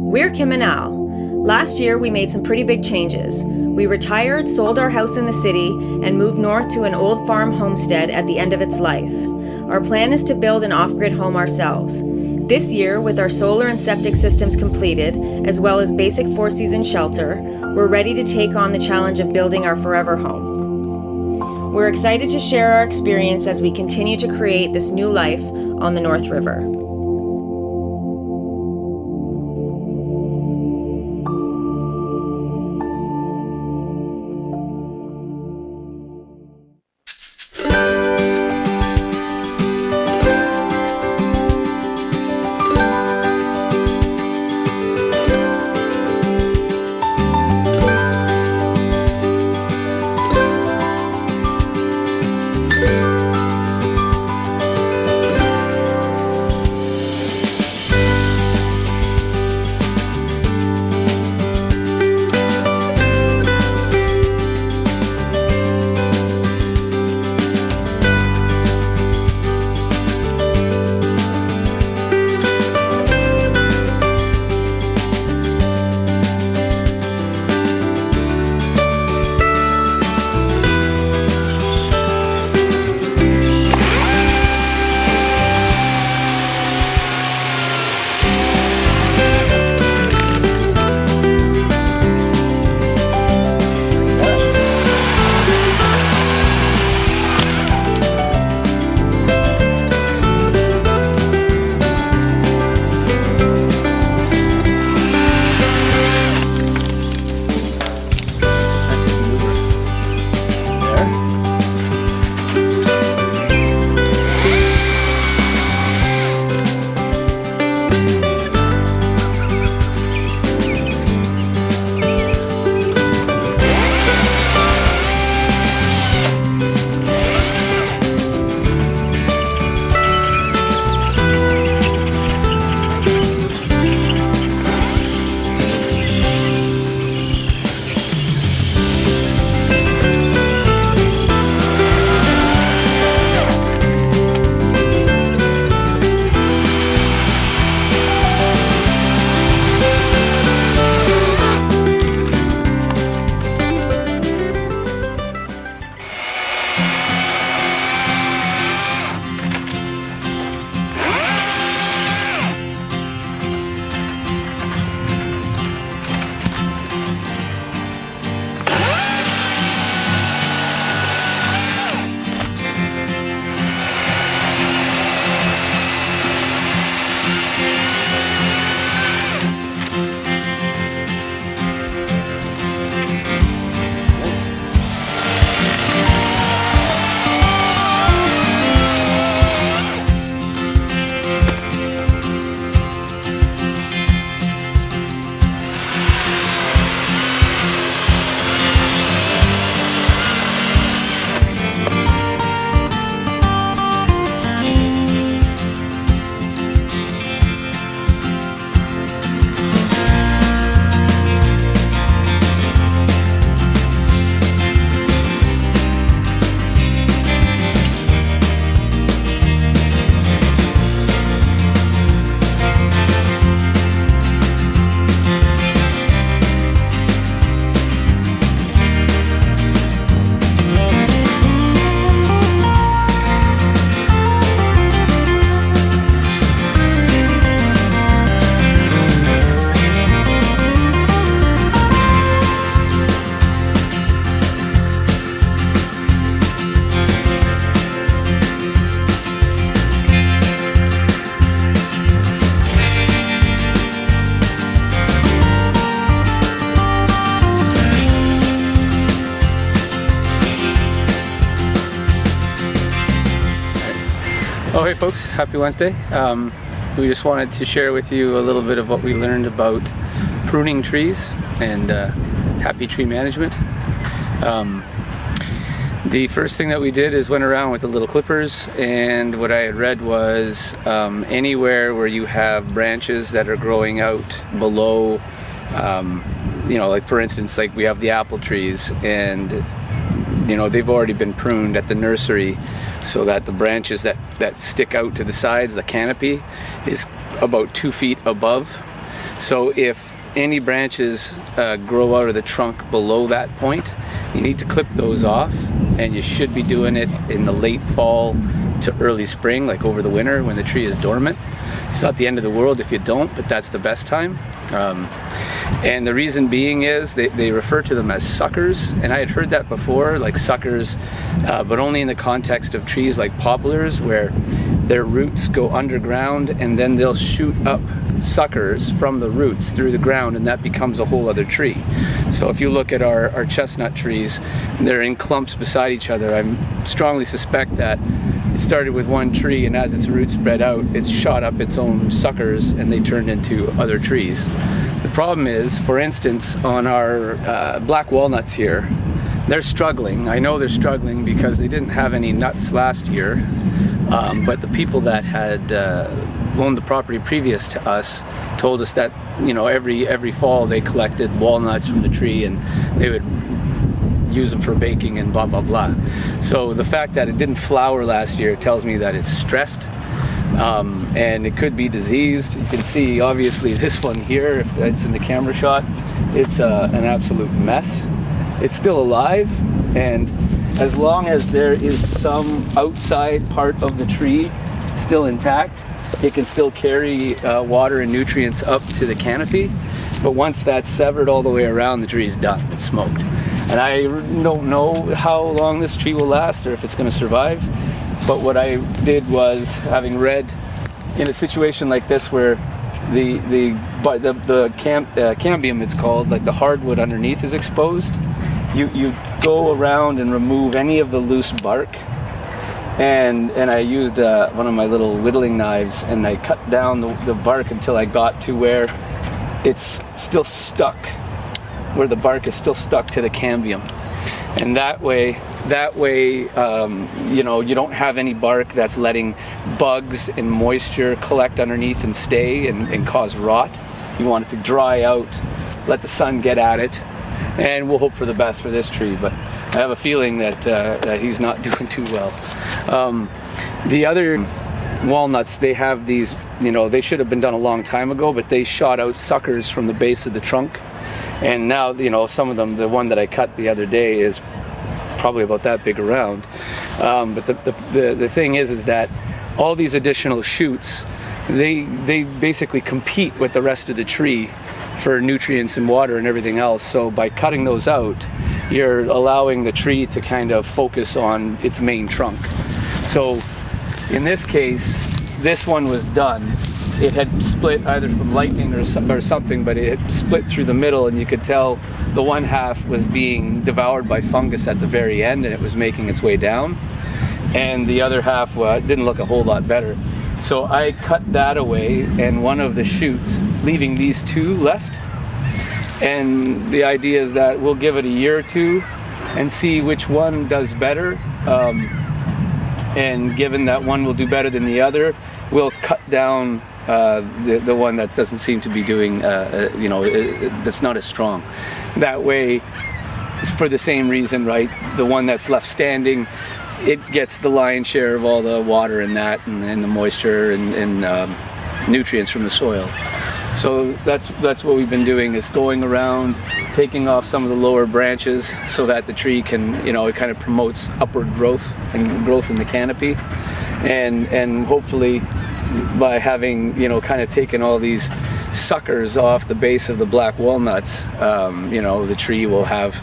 We're Kim and Al. Last year, we made some pretty big changes. We retired, sold our house in the city, and moved north to an old farm homestead at the end of its life. Our plan is to build an off-grid home ourselves. This year, with our solar and septic systems completed, as well as basic four-season shelter, we're ready to take on the challenge of building our forever home. We're excited to share our experience as we continue to create this new life on the North River. Oh, hey folks, happy Wednesday. We just wanted to share with you a little bit of what we learned about pruning trees and happy tree management. The first thing that we did is went around with the little clippers, and what I had read was anywhere where you have branches that are growing out below, like for instance, like we have the apple trees, and they've already been pruned at the nursery so that the branches that stick out to the sides, the canopy, is about 2 feet above. So if any branches grow out of the trunk below that point, you need to clip those off, and you should be doing it in the late fall to early spring, like over the winter when the tree is dormant. It's not the end of the world if you don't, but that's the best time. And the reason being is they refer to them as suckers, and I had heard that before, like suckers, but only in the context of trees like poplars, where their roots go underground and then they'll shoot up suckers from the roots through the ground, and that becomes a whole other tree. So if you look at our chestnut trees, they're in clumps beside each other. I strongly suspect that it started with one tree, and as its roots spread out, it's shot up its own suckers and they turned into other trees. The problem is, for instance, on our black walnuts here, they're struggling. I know they're struggling because they didn't have any nuts last year, but the people that had owned the property previous to us told us that, you know, every fall they collected walnuts from the tree and they would use them for baking and blah blah blah. So the fact that it didn't flower last year tells me that it's stressed, and it could be diseased. You can see obviously this one here, if that's in the camera shot, it's an absolute mess. It's still alive, and as long as there is some outside part of the tree still intact, it can still carry water and nutrients up to the canopy. But once that's severed all the way around, the tree's done. It's smoked. And I don't know how long this tree will last or if it's going to survive. But what I did was, having read in a situation like this where the cambium, it's called, like the hardwood underneath is exposed, you go around and remove any of the loose bark. And I used one of my little whittling knives, and I cut down the bark until I got to where it's still stuck, where the bark is still stuck to the cambium. And that way, you know, you don't have any bark that's letting bugs and moisture collect underneath and stay and cause rot. You want it to dry out, let the sun get at it, and we'll hope for the best for this tree. But I have a feeling that he's not doing too well. The other walnuts, they have these, you know, they should have been done a long time ago, but they shot out suckers from the base of the trunk. And now, you know, some of them, the one that I cut the other day is probably about that big around. But the thing is that all these additional shoots, they basically compete with the rest of the tree for nutrients and water and everything else. So by cutting those out, you're allowing the tree to kind of focus on its main trunk. So in this case, this one was done. It had split either from lightning or something, but it had split through the middle, and you could tell the one half was being devoured by fungus at the very end, and it was making its way down. And the other half didn't look a whole lot better. So I cut that away, and one of the shoots, leaving these two left. And the idea is that we'll give it a year or two and see which one does better. And given that one will do better than the other, we'll cut down the one that doesn't seem to be doing, you know, that's not as strong. That way, for the same reason, right, the one that's left standing, it gets the lion's share of all the water and that, and the moisture and nutrients from the soil. So that's what we've been doing, is going around, taking off some of the lower branches so that the tree can, you know, it kind of promotes upward growth and growth in the canopy. And hopefully by having, you know, kind of taken all these suckers off the base of the black walnuts, you know, the tree will have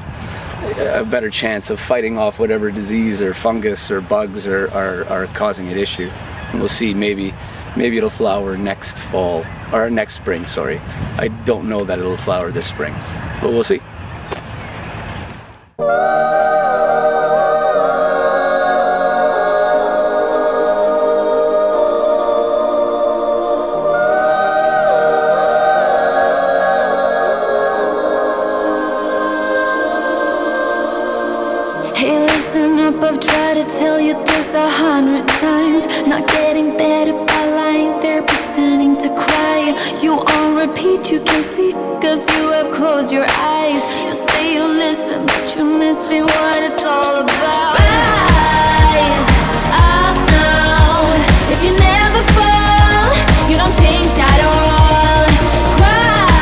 a better chance of fighting off whatever disease or fungus or bugs are causing an issue. And we'll see, maybe it'll flower next fall, or next spring, sorry. I don't know that it'll flower this spring, but we'll see. Hey, listen up, I've tried to tell you this 100 times. Not getting better by lying there pretending to cry. You on repeat, you can see, cause you have closed your eyes. You say you listen, but you're missing what it's all about. Rise up now. If you never fall, you don't change at all. Cry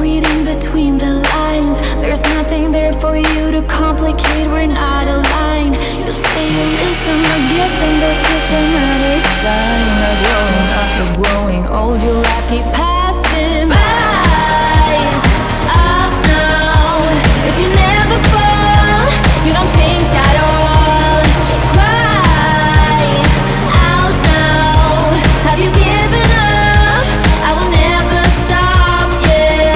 reading between the lines. There's nothing there for you to complicate, we're not aligned. You say you listen, but guessing that's just another sign of growing up, you're growing old, your life keep passing by. Rise up now. If you never fall, you don't change at all. Cry out now. Have you given up? I will never stop, yeah.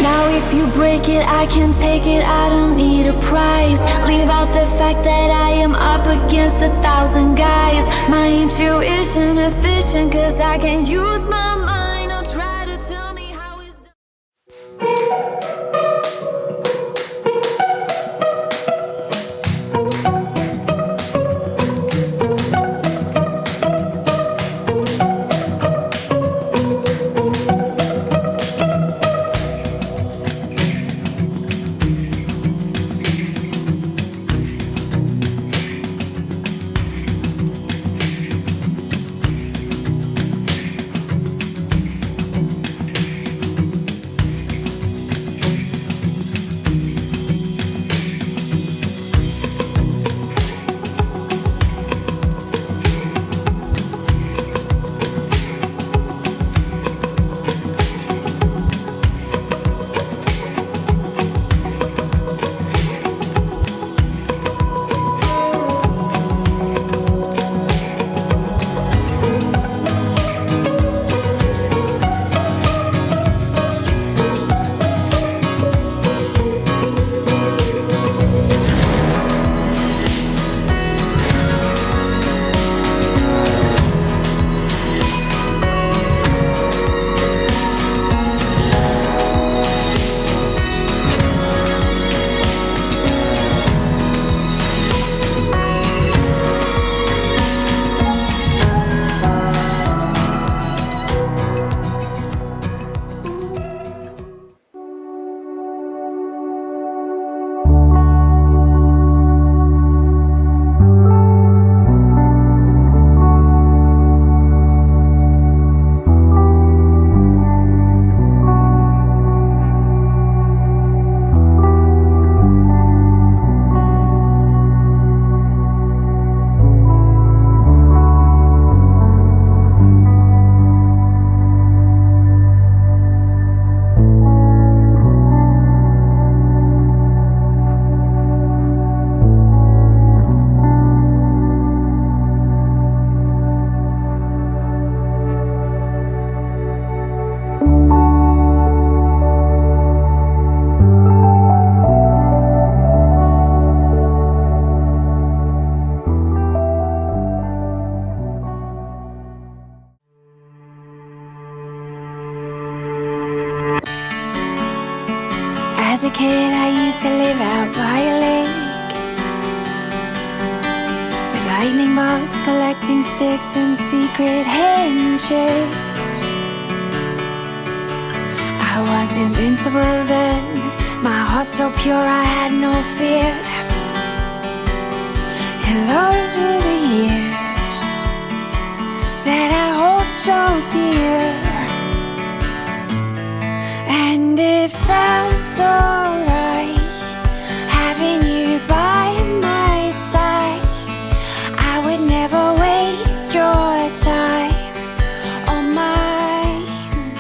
Now if you break it, I can take it, I don't need a prize. Leave out the fact that I am up against 1,000 guys. My intuition efficient, cause I can use my mind. Don't try to tell me how it's done. As a kid, I used to live out by a lake, with lightning bolts, collecting sticks and secret handshakes. I was invincible then, my heart so pure I had no fear. And those were the years that I hold so dear. And it felt so right, having you by my side. I would never waste your time on mine.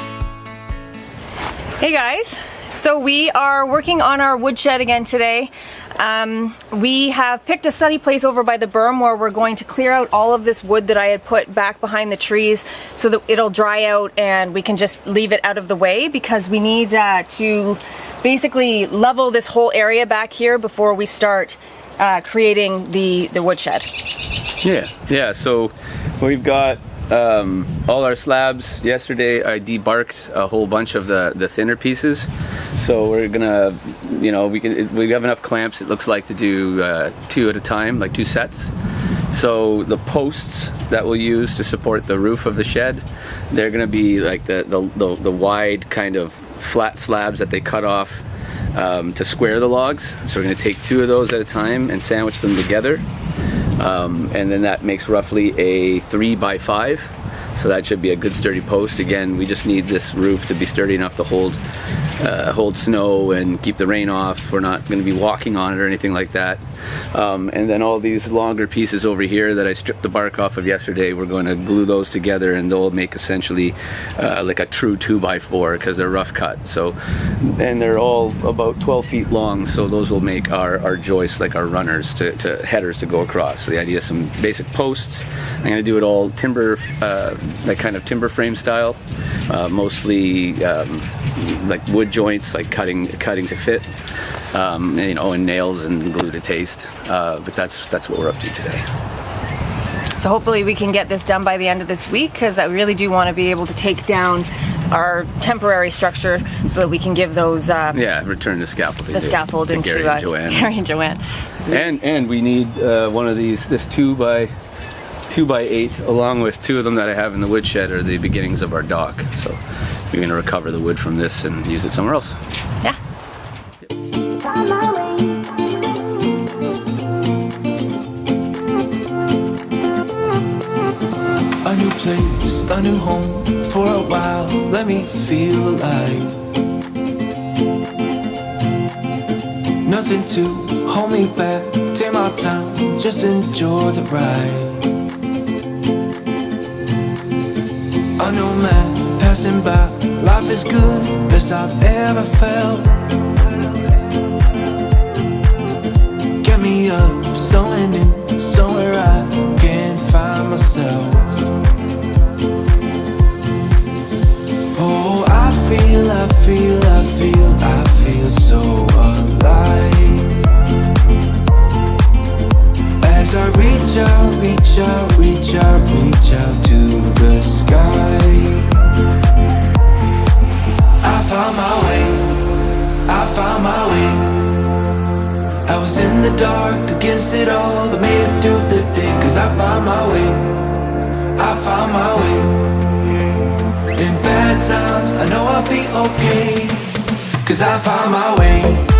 Hey guys, so we are working on our woodshed again today. We have picked a sunny place over by the berm where we're going to clear out all of this wood that I had put back behind the trees so that it'll dry out and we can just leave it out of the way, because we need to basically level this whole area back here before we start creating the woodshed. Yeah, so we've got all our slabs. Yesterday I debarked a whole bunch of the thinner pieces, so we're gonna, we have enough clamps, it looks like, to do 2 at a time, like 2 sets. So the posts that we'll use to support the roof of the shed, they're going to be like the wide kind of flat slabs that they cut off to square the logs. So we're going to take 2 of those at a time and sandwich them together. And then that makes roughly a 3x5. So that should be a good sturdy post. Again, we just need this roof to be sturdy enough to hold snow and keep the rain off. We're not going to be walking on it or anything like that. And then all these longer pieces over here that I stripped the bark off of yesterday, we're going to glue those together, and they'll make essentially like a true 2x4 because they're rough cut. So, and they're all about 12 feet long, so those will make our joists, like our runners to headers to go across. So the idea is some basic posts. I'm going to do it all timber, like kind of timber frame style, mostly like wood joints, like cutting to fit, and nails and glue to taste. But that's what we're up to today. So hopefully we can get this done by the end of this week, because I really do want to be able to take down our temporary structure so that we can give those return the scaffolding to Gary and Joanne. And we need one of these, this 2x8, along with 2 of them that I have in the woodshed, are the beginnings of our dock. So we're going to recover the wood from this and use it somewhere else. Yeah. A new place, a new home, for a while, let me feel alive. Nothing to hold me back, take my time, just enjoy the ride. A new man passing by, life is good, best I've ever felt. Get me up, somewhere new, somewhere I can find myself. Oh, I feel so alive. As I reach out to the sky. I found my way. I was in the dark against it all, but made it through the day. 'Cause I found my way. In bad times, I know I'll be okay. 'Cause I found my way.